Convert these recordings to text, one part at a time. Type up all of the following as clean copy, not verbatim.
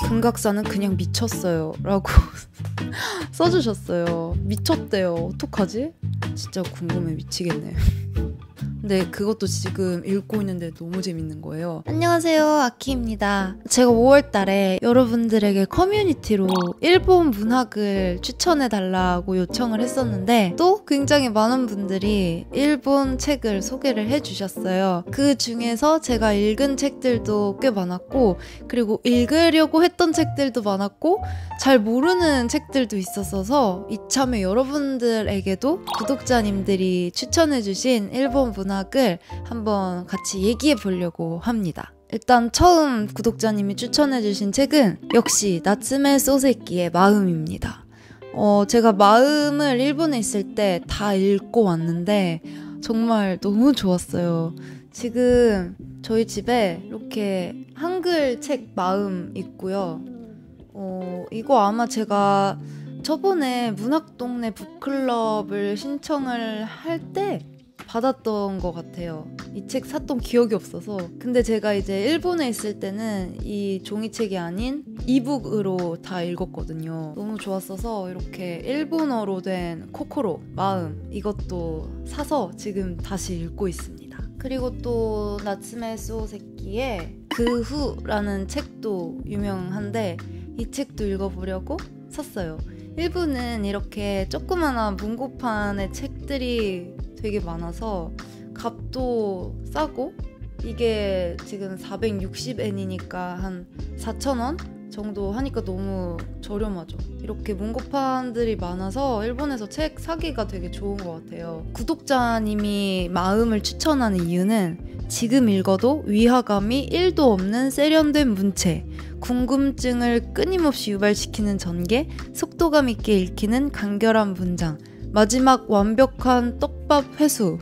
금각사는 그냥 미쳤어요 라고 써주셨어요. 미쳤대요. 어떡하지? 진짜 궁금해 미치겠네요. 근데 그것도 지금 읽고 있는데 너무 재밌는 거예요. 안녕하세요, 아키입니다. 제가 5월달에 여러분들에게 커뮤니티로 일본 문학을 추천해달라고 요청을 했었는데 또 굉장히 많은 분들이 일본 책을 소개를 해주셨어요. 그 중에서 제가 읽은 책들도 꽤 많았고, 그리고 읽으려고 했던 책들도 많았고, 잘 모르는 책들도 있었어서 이참에 여러분들에게도 구독자님들이 추천해주신 일본 문학을 한번 같이 얘기해 보려고 합니다. 일단 처음 구독자님이 추천해주신 책은 역시 나츠메 소세키의 마음입니다. 제가 마음을 일본에 있을 때 다 읽고 왔는데 정말 너무 좋았어요. 지금 저희 집에 이렇게 한글 책 마음 있고요. 이거 아마 제가 저번에 문학동네 북클럽을 신청을 할 때 받았던 것 같아요. 이 책 샀던 기억이 없어서. 근데 제가 이제 일본에 있을 때는 이 종이책이 아닌 이북으로 다 읽었거든요. 너무 좋았어서 이렇게 일본어로 된 코코로, 마음, 이것도 사서 지금 다시 읽고 있습니다. 그리고 또 나츠메 소세키의 그 후라는 책도 유명한데 이 책도 읽어보려고 샀어요. 일본은 이렇게 조그마한 문고판의 책들이 되게 많아서 값도 싸고, 이게 지금 460엔이니까 한 4,000원 정도 하니까 너무 저렴하죠. 이렇게 문고판들이 많아서 일본에서 책 사기가 되게 좋은 것 같아요. 구독자님이 마음을 추천하는 이유는 지금 읽어도 위화감이 1도 없는 세련된 문체, 궁금증을 끊임없이 유발시키는 전개, 속도감 있게 읽히는 간결한 문장, 마지막 완벽한 떡밥 회수.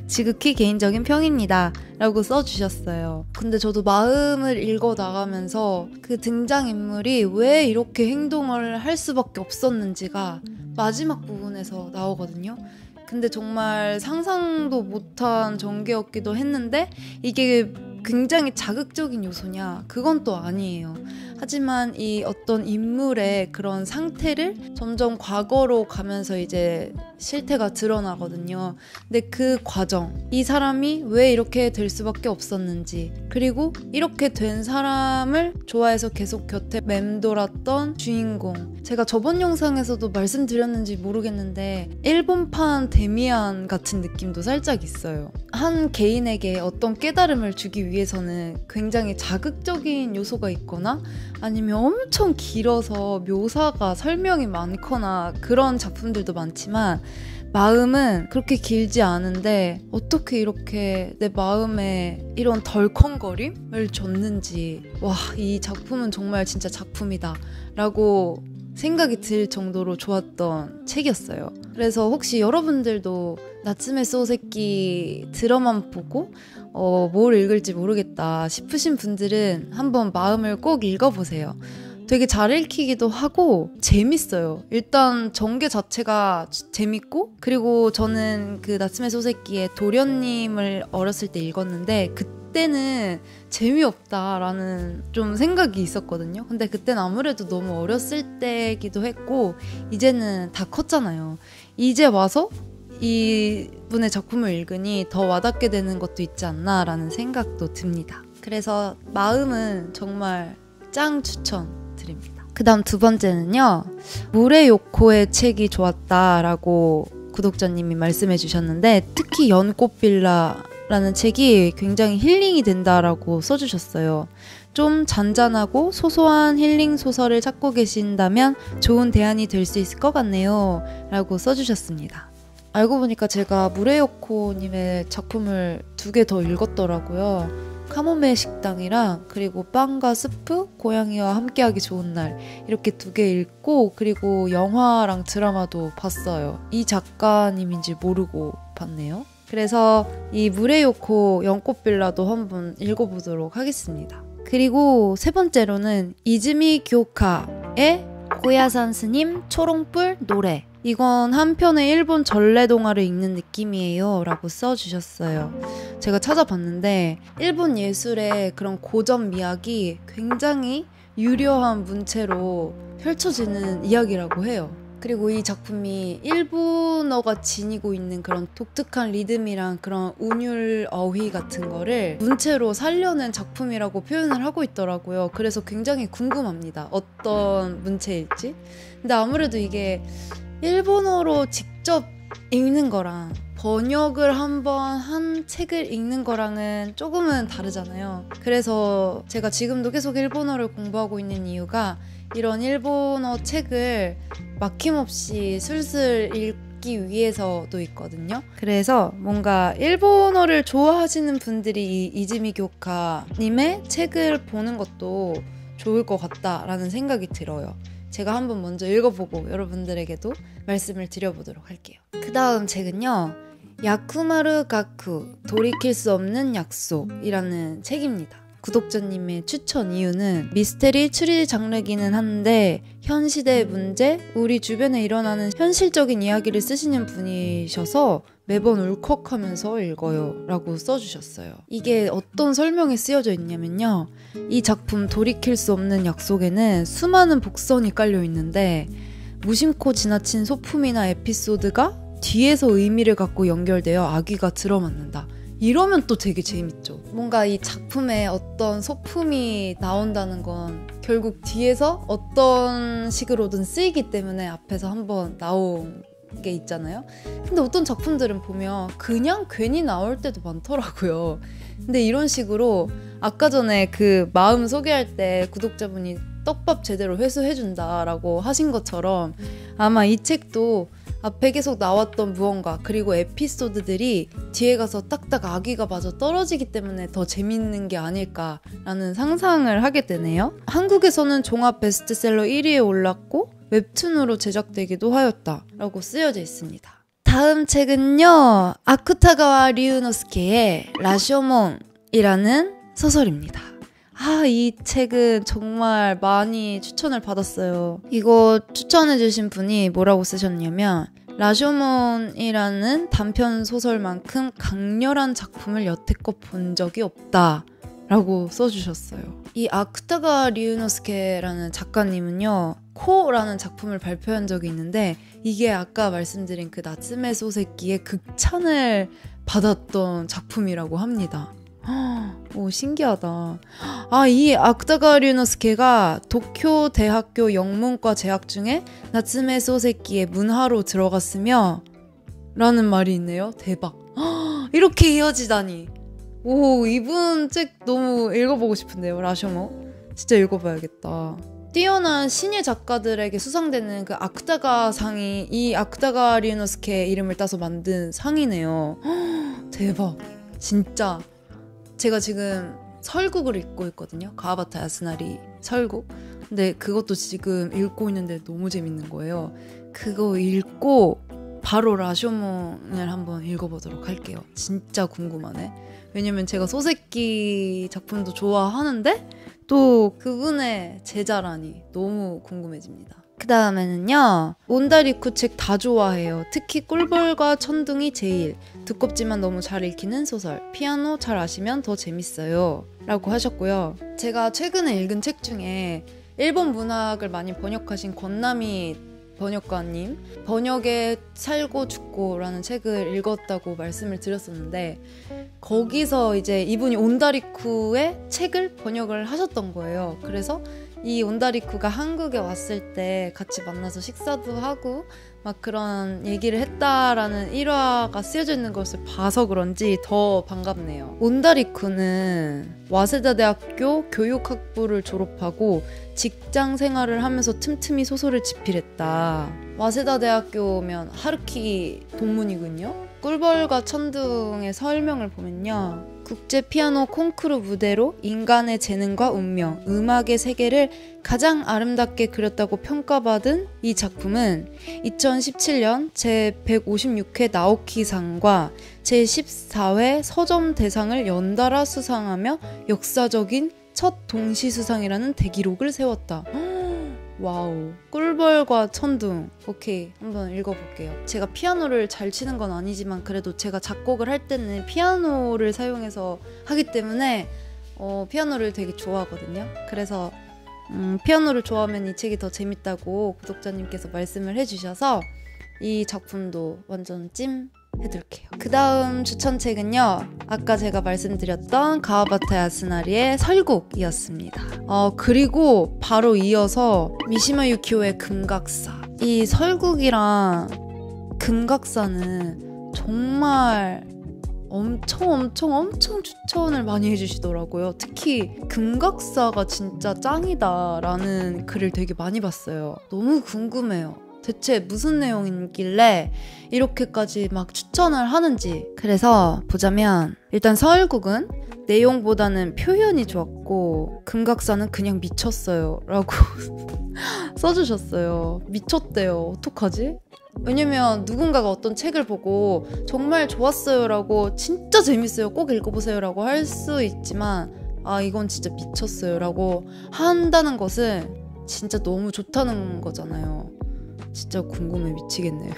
지극히 개인적인 평입니다 라고 써주셨어요. 근데 저도 마음을 읽어나가면서 그 등장인물이 왜 이렇게 행동을 할 수밖에 없었는지가 마지막 부분에서 나오거든요. 근데 정말 상상도 못한 전개였기도 했는데 이게 굉장히 자극적인 요소냐? 그건 또 아니에요. 하지만 이 어떤 인물의 그런 상태를 점점 과거로 가면서 이제 실태가 드러나거든요. 근데 그 과정, 이 사람이 왜 이렇게 될 수밖에 없었는지, 그리고 이렇게 된 사람을 좋아해서 계속 곁에 맴돌았던 주인공. 제가 저번 영상에서도 말씀드렸는지 모르겠는데 일본판 데미안 같은 느낌도 살짝 있어요. 한 개인에게 어떤 깨달음을 주기 위해서는 굉장히 자극적인 요소가 있거나 아니면 엄청 길어서 묘사가 설명이 많거나 그런 작품들도 많지만 마음은 그렇게 길지 않은데 어떻게 이렇게 내 마음에 이런 덜컹거림을 줬는지, 와, 이 작품은 정말 진짜 작품이다 라고 생각이 들 정도로 좋았던 책이었어요. 그래서 혹시 여러분들도 나츠메 소세키 드라마 보고 뭘 읽을지 모르겠다 싶으신 분들은 한번 마음을 꼭 읽어보세요. 되게 잘 읽히기도 하고 재밌어요. 일단 전개 자체가 재밌고, 그리고 저는 그 나츠메 소세키의 도련님을 어렸을 때 읽었는데 그때는 재미없다라는 좀 생각이 있었거든요. 근데 그때는 아무래도 너무 어렸을 때기도 했고 이제는 다 컸잖아요. 이제 와서 이분의 작품을 읽으니 더 와닿게 되는 것도 있지 않나라는 생각도 듭니다. 그래서 마음은 정말 짱 추천드립니다. 그 다음 두 번째는요, 무레요코의 책이 좋았다라고 구독자님이 말씀해 주셨는데, 특히 연꽃빌라라는 책이 굉장히 힐링이 된다라고 써주셨어요. 좀 잔잔하고 소소한 힐링 소설을 찾고 계신다면 좋은 대안이 될 수 있을 것 같네요 라고 써주셨습니다. 알고 보니까 제가 무레요코님의 작품을 2개 더 읽었더라고요. 카모메 식당이랑 그리고 빵과 스프, 고양이와 함께하기 좋은 날, 이렇게 2개 읽고 그리고 영화랑 드라마도 봤어요. 이 작가님인지 모르고 봤네요. 그래서 이 무레요코 연꽃빌라도 한번 읽어보도록 하겠습니다. 그리고 세 번째로는 이즈미 교카의 고야산 스님 초롱불 노래, 이건 한편의 일본 전래동화를 읽는 느낌이에요 라고 써주셨어요. 제가 찾아봤는데 일본 예술의 그런 고전 미학이 굉장히 유려한 문체로 펼쳐지는 이야기라고 해요. 그리고 이 작품이 일본어가 지니고 있는 그런 독특한 리듬이랑 그런 운율 어휘 같은 거를 문체로 살려낸 작품이라고 표현을 하고 있더라고요. 그래서 굉장히 궁금합니다. 어떤 문체일지. 근데 아무래도 이게 일본어로 직접 읽는 거랑 번역을 한번 한 책을 읽는 거랑은 조금은 다르잖아요. 그래서 제가 지금도 계속 일본어를 공부하고 있는 이유가 이런 일본어 책을 막힘없이 술술 읽기 위해서도 있거든요. 그래서 뭔가 일본어를 좋아하시는 분들이 이 이즈미 교카님의 책을 보는 것도 좋을 것 같다라는 생각이 들어요. 제가 한번 먼저 읽어보고 여러분들에게도 말씀을 드려보도록 할게요. 그 다음 책은요, 야쿠마루 가쿠 돌이킬 수 없는 약속이라는 책입니다. 구독자님의 추천 이유는 미스테리 추리 장르기는 한데 현 시대의 문제, 우리 주변에 일어나는 현실적인 이야기를 쓰시는 분이셔서 매번 울컥하면서 읽어요 라고 써주셨어요. 이게 어떤 설명이 쓰여져 있냐면요, 이 작품 돌이킬 수 없는 약속에는 수많은 복선이 깔려 있는데 무심코 지나친 소품이나 에피소드가 뒤에서 의미를 갖고 연결되어 악귀가 들어맞는다. 이러면 또 되게 재밌죠. 뭔가 이 작품에 어떤 소품이 나온다는 건 결국 뒤에서 어떤 식으로든 쓰이기 때문에 앞에서 한번 나온 게 있잖아요. 근데 어떤 작품들은 보면 그냥 괜히 나올 때도 많더라고요. 근데 이런 식으로 아까 전에 그 마음 소개할 때 구독자분이 떡밥 제대로 회수해준다라고 하신 것처럼 아마 이 책도 앞에 계속 나왔던 무언가 그리고 에피소드들이 뒤에 가서 딱딱 악의가 맞아 떨어지기 때문에 더 재밌는 게 아닐까라는 상상을 하게 되네요. 한국에서는 종합 베스트셀러 1위에 올랐고 웹툰으로 제작되기도 하였다라고 쓰여져 있습니다. 다음 책은요, 아쿠타가와 류노스케의 라쇼몬이라는 소설입니다. 이 책은 정말 많이 추천을 받았어요. 이거 추천해주신 분이 뭐라고 쓰셨냐면, 라쇼몬이라는 단편 소설만큼 강렬한 작품을 여태껏 본 적이 없다 라고 써주셨어요. 이 아쿠타가 류노스케라는 작가님은요, 코라는 작품을 발표한 적이 있는데 이게 아까 말씀드린 그 나츠메 소세키의 극찬을 받았던 작품이라고 합니다. 오, 신기하다. 이 아쿠타가 류노스케가 도쿄 대학교 영문과 재학 중에 나츠메 소세키의 문화로 들어갔으며 라는 말이 있네요. 대박. 이렇게 이어지다니. 오, 이분 책 너무 읽어보고 싶은데요. 라쇼모 진짜 읽어봐야겠다. 뛰어난 신예 작가들에게 수상되는 그 아쿠타가 상이 이 아쿠타가 류노스케 이름을 따서 만든 상이네요. 대박. 진짜 제가 지금 설국을 읽고 있거든요. 가와바타 야스나리 설국. 근데 그것도 지금 읽고 있는데 너무 재밌는 거예요. 그거 읽고 바로 라쇼몬을 한번 읽어보도록 할게요. 진짜 궁금하네. 왜냐면 제가 소세키 작품도 좋아하는데 또 그분의 제자라니 너무 궁금해집니다. 그 다음에는요, 온다리쿠 책 다 좋아해요. 특히 꿀벌과 천둥이 제일 두껍지만 너무 잘 읽히는 소설. 피아노 잘 아시면 더 재밌어요 라고 하셨고요. 제가 최근에 읽은 책 중에 일본 문학을 많이 번역하신 권나미 번역가님 번역에 살고 죽고 라는 책을 읽었다고 말씀을 드렸었는데, 거기서 이제 이분이 온다리쿠의 책을 번역을 하셨던 거예요. 그래서 이 온다리쿠가 한국에 왔을 때 같이 만나서 식사도 하고 막 그런 얘기를 했다라는 일화가 쓰여져 있는 것을 봐서 그런지 더 반갑네요. 온다리쿠는 와세다 대학교 교육학부를 졸업하고 직장 생활을 하면서 틈틈이 소설을 집필했다. 와세다 대학교면 하루키 동문이군요. 꿀벌과 천둥의 설명을 보면요, 국제 피아노 콩쿠르 무대로 인간의 재능과 운명, 음악의 세계를 가장 아름답게 그렸다고 평가받은 이 작품은 2017년 제156회 나오키상과 제14회 서점 대상을 연달아 수상하며 역사적인 첫 동시 수상이라는 대기록을 세웠다. 와우. 꿀벌과 천둥. 오케이, 한번 읽어볼게요. 제가 피아노를 잘 치는 건 아니지만 그래도 제가 작곡을 할 때는 피아노를 사용해서 하기 때문에 피아노를 되게 좋아하거든요. 그래서 피아노를 좋아하면 이 책이 더 재밌다고 구독자님께서 말씀을 해주셔서 이 작품도 완전 찜 해둘게요. 그 다음 추천책은요, 아까 제가 말씀드렸던 가와바타 야스나리의 설국이었습니다. 그리고 바로 이어서 미시마 유키오의 금각사. 이 설국이랑 금각사는 정말 엄청 추천을 많이 해주시더라고요. 특히 금각사가 진짜 짱이다라는 글을 되게 많이 봤어요. 너무 궁금해요. 대체 무슨 내용이길래 이렇게까지 막 추천을 하는지. 그래서 보자면 일단 설국은 내용보다는 표현이 좋았고 금각사는 그냥 미쳤어요 라고 써주셨어요. 미쳤대요. 어떡하지? 왜냐면 누군가가 어떤 책을 보고 정말 좋았어요 라고 진짜 재밌어요 꼭 읽어보세요 라고 할 수 있지만 이건 진짜 미쳤어요 라고 한다는 것은 진짜 너무 좋다는 거잖아요. 진짜 궁금해 미치겠네요.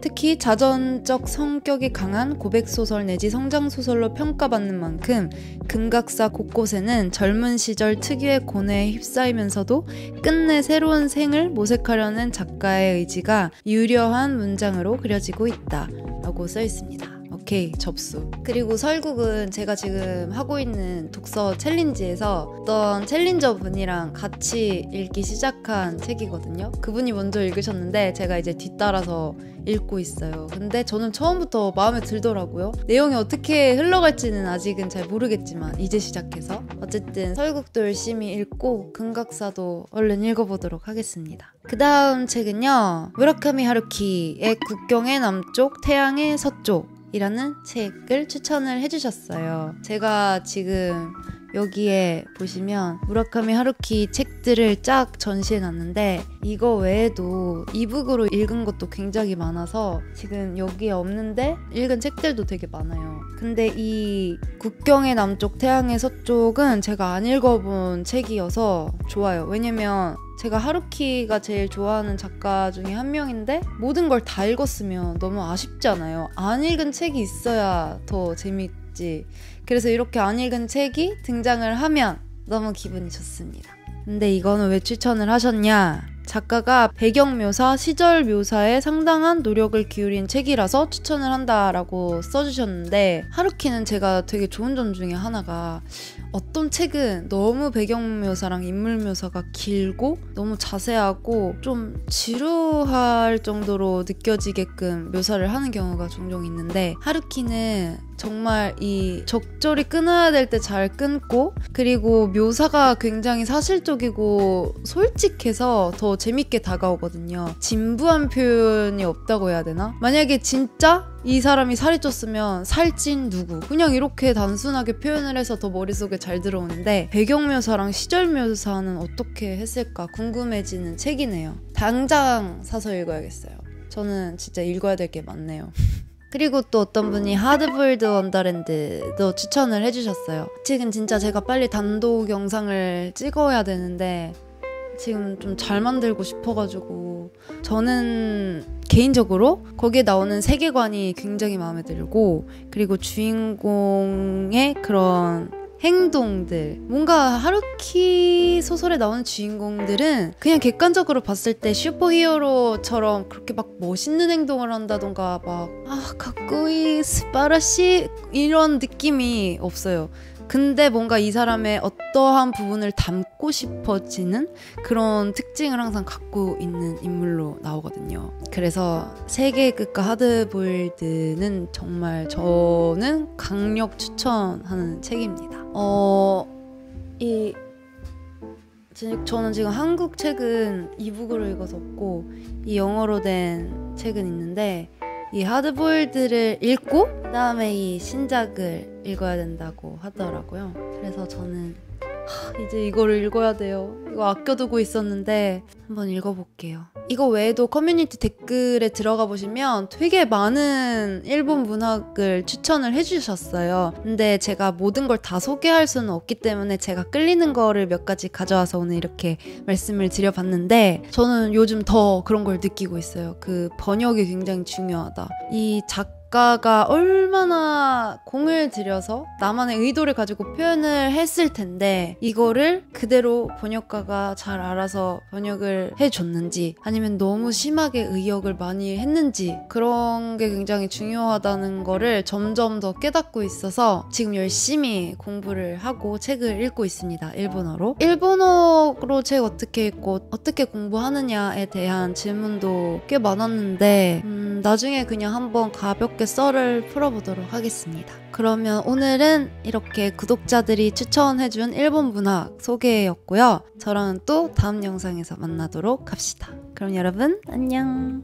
특히 자전적 성격이 강한 고백소설 내지 성장소설로 평가받는 만큼 금각사 곳곳에는 젊은 시절 특유의 고뇌에 휩싸이면서도 끝내 새로운 생을 모색하려는 작가의 의지가 유려한 문장으로 그려지고 있다 라고 써 있습니다. 오케이, 접수. 그리고 설국은 제가 지금 하고 있는 독서 챌린지에서 어떤 챌린저 분이랑 같이 읽기 시작한 책이거든요. 그분이 먼저 읽으셨는데 제가 이제 뒤따라서 읽고 있어요. 근데 저는 처음부터 마음에 들더라고요. 내용이 어떻게 흘러갈지는 아직은 잘 모르겠지만 이제 시작해서 어쨌든 설국도 열심히 읽고 금각사도 얼른 읽어보도록 하겠습니다. 그 다음 책은요, 무라카미 하루키의 국경의 남쪽 태양의 서쪽 이라는 책을 추천을 해주셨어요. 제가 지금 여기에 보시면 무라카미 하루키 책들을 쫙 전시해놨는데 이거 외에도 이북으로 읽은 것도 굉장히 많아서 지금 여기에 없는데 읽은 책들도 되게 많아요. 근데 이 국경의 남쪽 태양의 서쪽은 제가 안 읽어본 책이어서 좋아요. 왜냐면 제가 하루키가 제일 좋아하는 작가 중에 한 명인데 모든 걸 다 읽었으면 너무 아쉽잖아요. 안 읽은 책이 있어야 더 재밌지. 그래서 이렇게 안 읽은 책이 등장을 하면 너무 기분이 좋습니다. 근데 이거는 왜 추천을 하셨냐? 작가가 배경 묘사, 시절 묘사에 상당한 노력을 기울인 책이라서 추천을 한다라고 써주셨는데 하루키는 제가 되게 좋은 점 중에 하나가 어떤 책은 너무 배경 묘사랑 인물 묘사가 길고 너무 자세하고 좀 지루할 정도로 느껴지게끔 묘사를 하는 경우가 종종 있는데 하루키는 정말 이 적절히 끊어야 될 때 잘 끊고 그리고 묘사가 굉장히 사실적이고 솔직해서 더 재밌게 다가오거든요. 진부한 표현이 없다고 해야 되나? 만약에 진짜 이 사람이 살이 쪘으면 살찐 누구 그냥 이렇게 단순하게 표현을 해서 더 머릿속에 잘 들어오는데 배경 묘사랑 시절 묘사는 어떻게 했을까 궁금해지는 책이네요. 당장 사서 읽어야겠어요. 저는 진짜 읽어야 될 게 많네요. 그리고 또 어떤 분이 하드보일드 원더랜드도 추천을 해주셨어요. 책은 진짜 제가 빨리 단독 영상을 찍어야 되는데 지금 좀 잘 만들고 싶어가지고 저는 개인적으로 거기에 나오는 세계관이 굉장히 마음에 들고 그리고 주인공의 그런 행동들 뭔가 하루키 소설에 나오는 주인공들은 그냥 객관적으로 봤을 때 슈퍼히어로처럼 그렇게 막 멋있는 행동을 한다던가 막 가꾸이 스파라시 이런 느낌이 없어요. 근데 뭔가 이 사람의 어떠한 부분을 담고 싶어지는 그런 특징을 항상 갖고 있는 인물로 나오거든요. 그래서 세계의 끝과 하드보일드는 정말 저는 강력 추천하는 책입니다. 저는 지금 한국 책은 이북으로 읽어서 없고 이 영어로 된 책은 있는데 이 하드보일드를 읽고 그다음에 이 신작을 읽어야 된다고 하더라고요. 그래서 저는 이제 이거를 읽어야 돼요. 이거 아껴두고 있었는데 한번 읽어볼게요. 이거 외에도 커뮤니티 댓글에 들어가 보시면 되게 많은 일본 문학을 추천을 해주셨어요. 근데 제가 모든 걸 다 소개할 수는 없기 때문에 제가 끌리는 거를 몇 가지 가져와서 오늘 이렇게 말씀을 드려봤는데 저는 요즘 더 그런 걸 느끼고 있어요. 그 번역이 굉장히 중요하다. 이 작가 작가가 얼마나 공을 들여서 나만의 의도를 가지고 표현을 했을 텐데 이거를 그대로 번역가가 잘 알아서 번역을 해줬는지 아니면 너무 심하게 의역을 많이 했는지 그런 게 굉장히 중요하다는 거를 점점 더 깨닫고 있어서 지금 열심히 공부를 하고 책을 읽고 있습니다. 일본어로. 일본어로 책 어떻게 읽고 어떻게 공부하느냐에 대한 질문도 꽤 많았는데 나중에 그냥 한번 가볍게 썰을 풀어보도록 하겠습니다. 그러면 오늘은 이렇게 구독자들이 추천해준 일본 문학 소개였고요. 저랑 또 다음 영상에서 만나도록 합시다. 그럼 여러분 안녕.